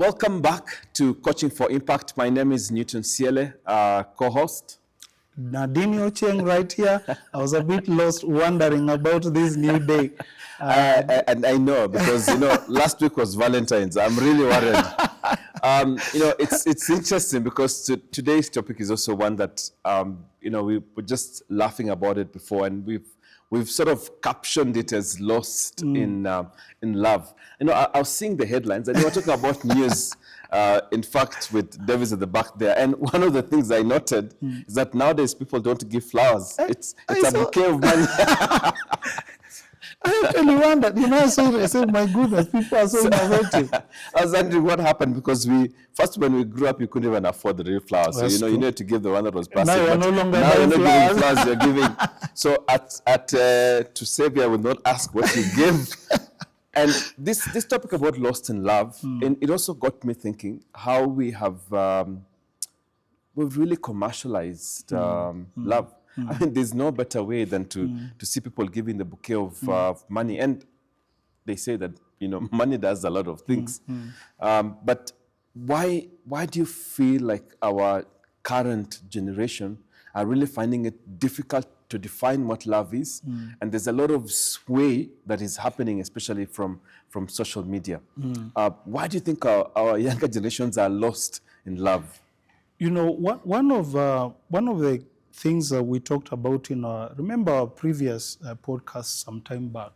Welcome back to Coaching for Impact. My name is Newton Siele, co-host. Nadine Ocheng right here. I was a bit lost wondering about this new day. And I know because, last week was Valentine's. I'm really worried. It's interesting because today's topic is also one that, we were just laughing about it before, and we've sort of captioned it as lost in love. I was seeing the headlines, and they were talking about news. In fact, with Davis at the back there, and one of the things I noted is that nowadays people don't give flowers. It's a bouquet of money. I actually wondered, I said, my goodness, people are so innovative. I was wondering what happened because when we grew up, you couldn't even afford the real flowers. That's So, true. you need to give the one that was plastic. Now you're no longer now you're not buying giving flowers, you're giving. So to save, I will not ask what you give. And this topic about lost in love, and it also got me thinking how we have we've really commercialized love. I mean, there's no better way than to see people giving the bouquet of money. And they say that, money does a lot of things. But why do you feel like our current generation are really finding it difficult to define what love is? And there's a lot of sway that is happening, especially from social media. Why do you think our younger generations are lost in love? One of the things that we talked about remember our previous podcast some time back,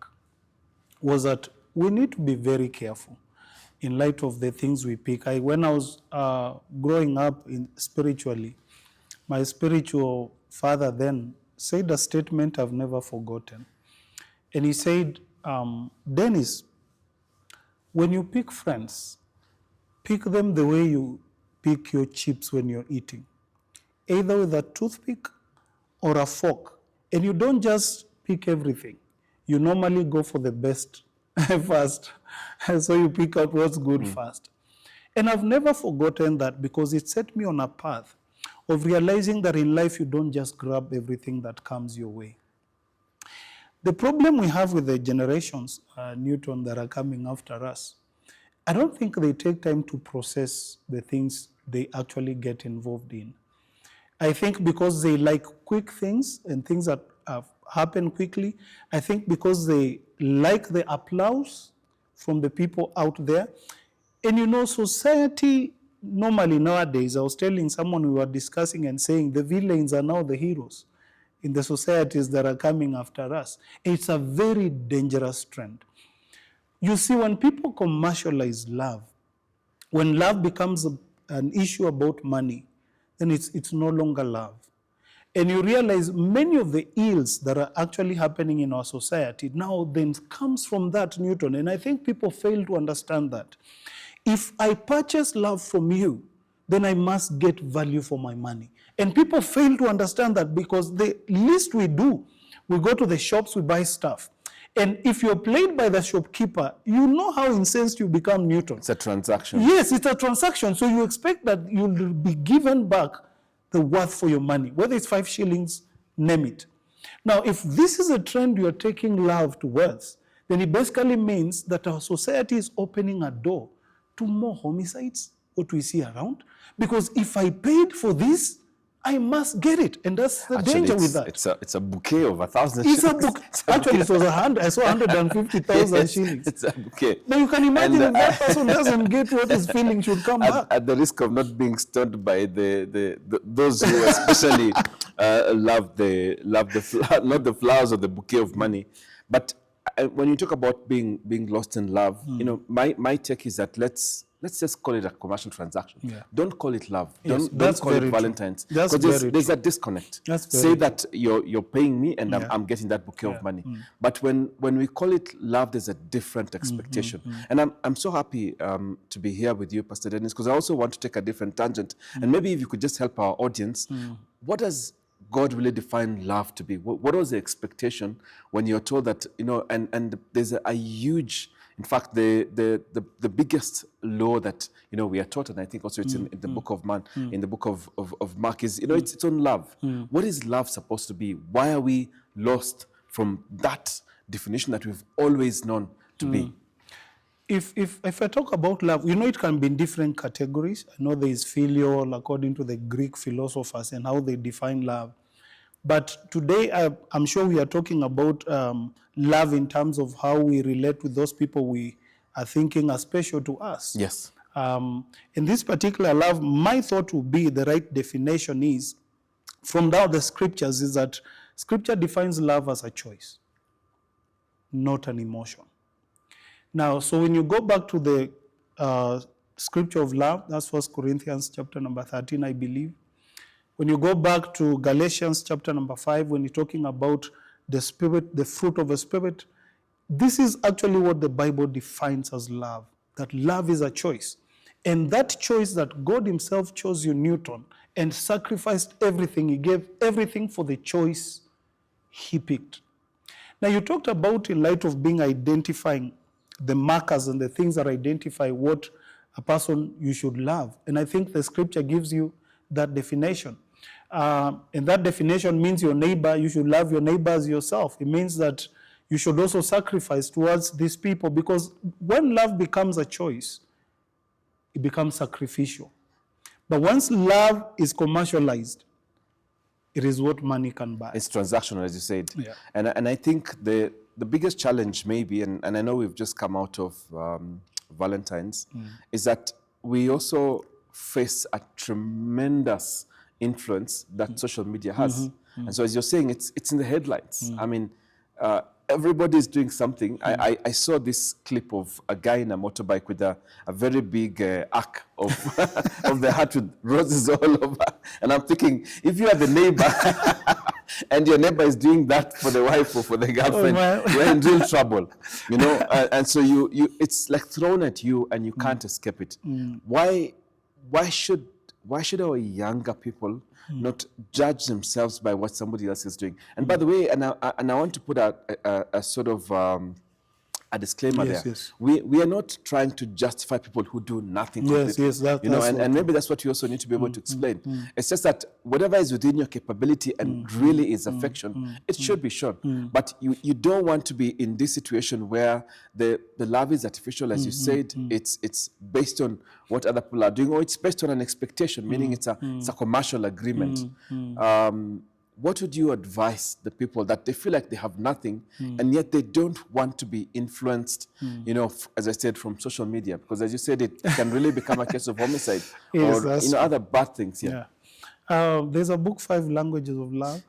was that we need to be very careful in light of the things we pick. When I was growing up spiritually, my spiritual father then said a statement I've never forgotten. And he said, Dennis, when you pick friends, pick them the way you pick your chips when you're eating, either with a toothpick or a fork. And you don't just pick everything. You normally go for the best first. So you pick out what's good first. And I've never forgotten that because it set me on a path of realizing that in life you don't just grab everything that comes your way. The problem we have with the generations, Newton, that are coming after us, I don't think they take time to process the things they actually get involved in. I think because they like quick things and things that happen quickly. I think because they like the applause from the people out there. And society normally nowadays, I was telling someone we were discussing and saying the villains are now the heroes in the societies that are coming after us. It's a very dangerous trend. You see, when people commercialize love, when love becomes an issue about money, then it's no longer love. And you realize many of the ills that are actually happening in our society now then comes from that, Newton. And I think people fail to understand that. If I purchase love from you, then I must get value for my money. And people fail to understand that because the least we do, we go to the shops, we buy stuff. And if you're played by the shopkeeper, you know how incensed you become, Newton. It's a transaction. Yes, it's a transaction. So you expect that you'll be given back the worth for your money, whether it's 5 shillings, name it. Now, if this is a trend you're taking love towards, then it basically means that our society is opening a door to more homicides, what we see around. Because if I paid for this, I must get it, and that's the danger with that. It's a bouquet of 1,000 It's shillings. a book. Actually, it was 100. I saw 150,000 shillings. It's a bouquet. Now you can imagine if that person doesn't get what his feeling should come back. At the risk of not being stoned by those who especially love not the flowers or the bouquet of money, but when you talk about being lost in love, my take is that let's just call it a commercial transaction. Yeah. Don't call it love. Yes, don't call it Valentine's. Because there's a disconnect. Say that you're paying me and I'm getting that bouquet of money. But when we call it love, there's a different expectation. And I'm so happy to be here with you, Pastor Dennis, because I also want to take a different tangent. And maybe if you could just help our audience, what does God really define love to be? What was the expectation when you're told that, and there's a huge, in fact, the biggest law that, we are taught, and I think also it's in the book of in the book of Mark is, it's on love. What is love supposed to be? Why are we lost from that definition that we've always known to be? if I talk about love, you know, it can be in different categories. I know there is filial according to the Greek philosophers and how they define love. But today, I'm sure we are talking about love in terms of how we relate with those people we are thinking are special to us. Yes. In this particular love, my thought would be the right definition is, from now the scriptures, is that scripture defines love as a choice, not an emotion. Now, so when you go back to the scripture of love, that's 1 Corinthians chapter number 13, I believe. When you go back to Galatians chapter number 5, when you're talking about the Spirit, the fruit of the Spirit, this is actually what the Bible defines as love, that love is a choice. And that choice that God himself chose you, Newton, and sacrificed everything. He gave everything for the choice he picked. Now, you talked about, in light of being identifying the markers and the things that identify what a person you should love. And I think the scripture gives you that definition. And that definition means your neighbor, you should love your neighbor as yourself. It means that you should also sacrifice towards these people, because when love becomes a choice, it becomes sacrificial. But once love is commercialized, it is what money can buy. It's transactional, as you said. Yeah. And I think the biggest challenge maybe, and I know we've just come out of Valentine's, is that we also face a tremendous influence that social media has. And so, as you're saying, it's in the headlines. I mean, everybody is doing something. I saw this clip of a guy in a motorbike with a very big arc of of the heart with roses all over. And I'm thinking, if you are the neighbor and your neighbor is doing that for the wife or for the girlfriend, you're in real trouble, you know. And so you it's like thrown at you and you can't escape it. Why should our younger people not judge themselves by what somebody else is doing? And by the way, and I want to put a sort of a disclaimer there. Yes. We are not trying to justify people who do nothing. Yes, you know, and maybe that's what you also need to be able to explain. It's just that whatever is within your capability and really is affection, it should be shown. But you don't want to be in this situation where the love is artificial, as you said. It's based on what other people are doing, or it's based on an expectation, meaning it's a commercial agreement. What would you advise the people that they feel like they have nothing and yet they don't want to be influenced, you know, as I said, from social media? Because as you said, it can really become a case of homicide or, you know, other bad things. Yeah. There's a book, 5 Languages of Love.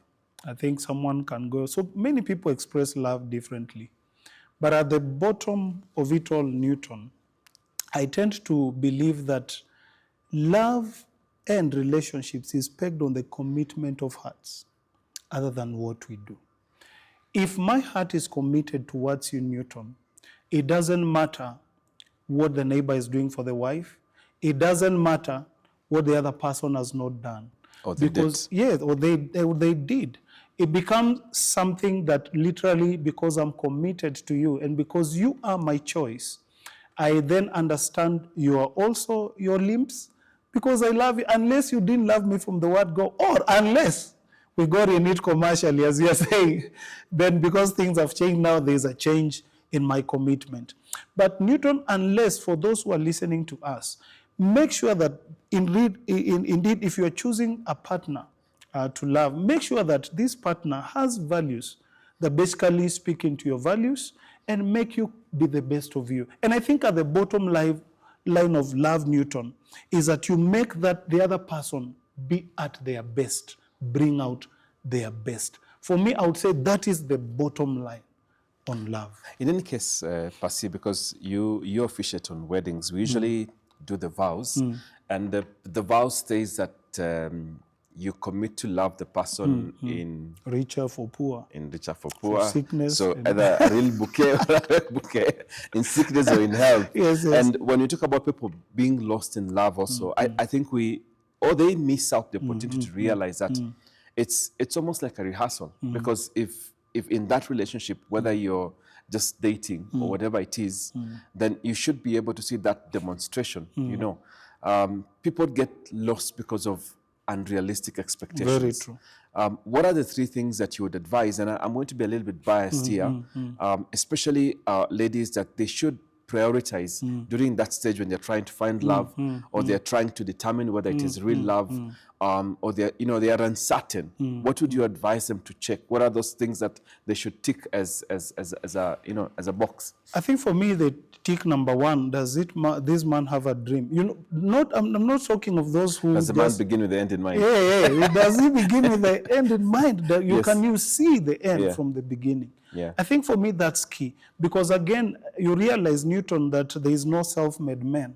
I think someone can go. So many people express love differently. But at the bottom of it all, Newton, I tend to believe that love and relationships is pegged on the commitment of hearts, other than what we do. If my heart is committed towards you, Newton, it doesn't matter what the neighbor is doing for the wife. It doesn't matter what the other person has not done. Or they did. Yes, or they did. It becomes something that literally, because I'm committed to you and because you are my choice, I then understand you are also your limbs, because I love you. Unless you didn't love me from the word go, or unless we got in it commercially, as you are saying, then because things have changed now, there's a change in my commitment. But Newton, unless, for those who are listening to us, make sure that indeed, if you are choosing a partner to love, make sure that this partner has values that basically speak into your values and make you be the best of you. And I think at the bottom line of love, Newton, is that you make that the other person be at their best, bring out their best. For me, I would say that is the bottom line on love. In any case, Pasi, because you officiate on weddings, we usually do the vows, and the vow states that you commit to love the person in richer for poor, for sickness, so either a real bouquet or a real bouquet, in sickness or in health. Yes. And when you talk about people being lost in love, also, I think they miss out the opportunity to realize that it's almost like a rehearsal, because if in that relationship, whether you're just dating or whatever it is, then you should be able to see that demonstration. You know, people get lost because of unrealistic expectations. Very true. What are the 3 things that you would advise? And I'm going to be a little bit biased here, especially ladies, that they should prioritize during that stage when they're trying to find love, or they're trying to determine whether it is real love, or they are uncertain. What would you advise them to check? What are those things that they should tick as a box? I think for me, the tick number one: does this man have a dream? I'm not talking of those who does the man begin with the end in mind? Yeah. Does he begin with the end in mind? That you see the end from the beginning? Yeah. I think for me that's key, because again, you realize, Newton, that there is no self-made man.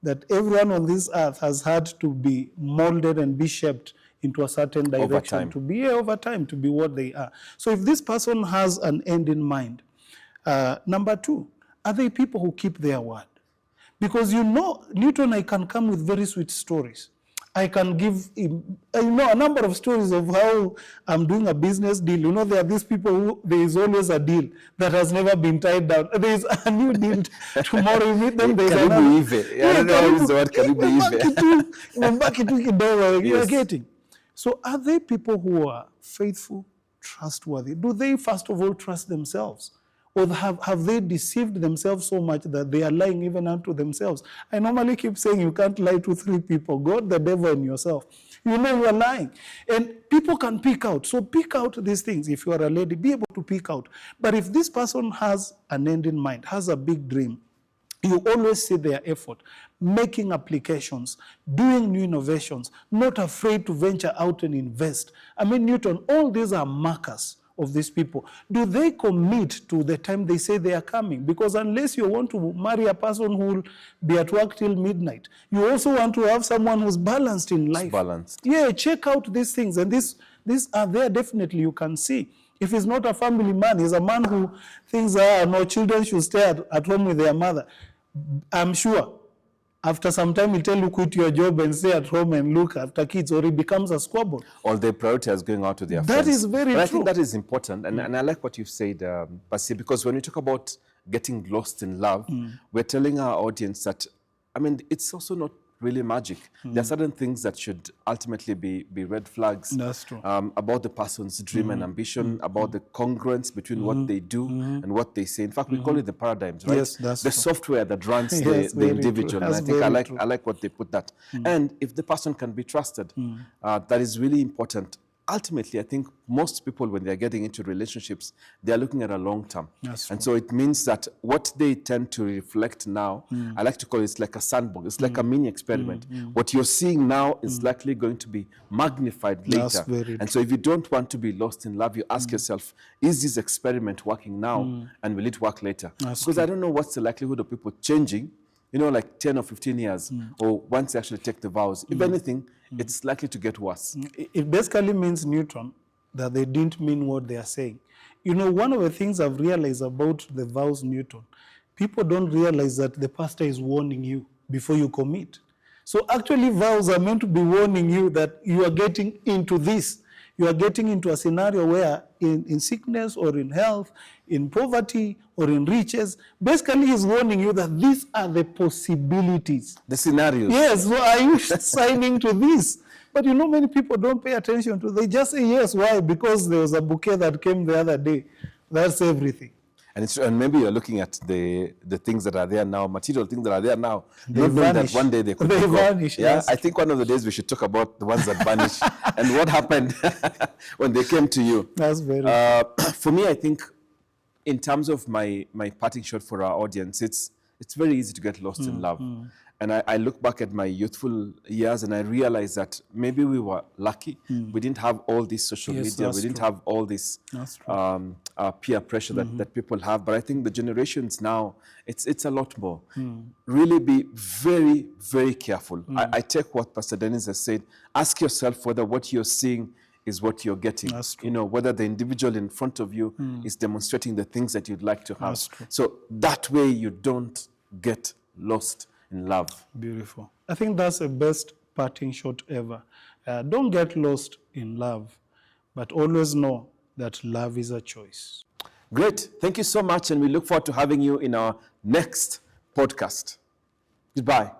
That everyone on this earth has had to be molded and be shaped into a certain direction over time to be what they are. So if this person has an end in mind, number two, are they people who keep their word? Because Newton, I can come with very sweet stories. I can give a number of stories of how I'm doing a business deal. There are these people who there is always a deal that has never been tied down. There is a new deal tomorrow. You meet them. There's another. I don't know how is the word You're getting. So are they people who are faithful, trustworthy? Do they first of all trust themselves? Or have they deceived themselves so much that they are lying even unto themselves? I normally keep saying you can't lie to three people: God, the devil, and yourself. You are lying. And people can pick out. So pick out these things. If you are a lady, be able to pick out. But if this person has an end in mind, has a big dream, you always see their effort, making applications, doing new innovations, not afraid to venture out and invest. Newton, all these are markers of these people. Do they commit to the time they say they are coming? Because unless you want to marry a person who will be at work till midnight, you also want to have someone who's balanced in life. Balanced. Yeah, check out these things. And these are there definitely, you can see. If he's not a family man, he's a man who thinks no children should stay at home with their mother. I'm sure after some time, he'll tell you quit your job and stay at home and look after kids, or he becomes a squabble. Or they prioritize going out to their friends. That is very true. I think that is important. And I like what you've said, Basi, because when we talk about getting lost in love, we're telling our audience that, it's also not really magic. There are certain things that should ultimately be red flags. That's true. About the person's dream and ambition, about the congruence between what they do and what they say. In fact, we call it the paradigms, right? Yes, that's the true. software that runs the individual. And I think I like what they put that. And if the person can be trusted, that is really important. Ultimately, I think most people, when they're getting into relationships, they're looking at a long term. And so it means that what they tend to reflect now, I like to call it like a sandbox. It's like a mini experiment. What you're seeing now is likely going to be magnified later. That's very and so if you don't want to be lost in love, you ask yourself, is this experiment working now and will it work later? Because I don't know what's the likelihood of people changing, like 10 or 15 years, or once they actually take the vows. If anything, it's likely to get worse. It basically means, Newton, that they didn't mean what they are saying. One of the things I've realized about the vows, Newton, people don't realize that the pastor is warning you before you commit. So actually, vows are meant to be warning you that you are getting into this. You are getting into a scenario where in sickness or in health, in poverty or in riches, basically he's warning you that these are the possibilities. The scenarios. Yes, so are you signing to this? But many people don't pay attention to it. They just say yes. Why? Because there was a bouquet that came the other day. That's everything. And maybe you're looking at the things that are there now, material things that are there now. They vanish. That one day they could vanish. Yeah, yes. I think one of the days we should talk about the ones that vanish and what happened when they came to you. That's very for me, I think in terms of my parting shot for our audience, it's very easy to get lost in love. And I look back at my youthful years and I realize that maybe we were lucky. We didn't have all this social media. We didn't have all this peer pressure that people have. But I think the generations now, it's a lot more. Really be very, very careful. I take what Pastor Dennis has said. Ask yourself whether what you're seeing is what you're getting. Whether the individual in front of you is demonstrating the things that you'd like to have. So that way you don't get lost in love. Beautiful. I think that's the best parting shot ever. Don't get lost in love, but always know that love is a choice. Great. Thank you so much, and we look forward to having you in our next podcast. Goodbye.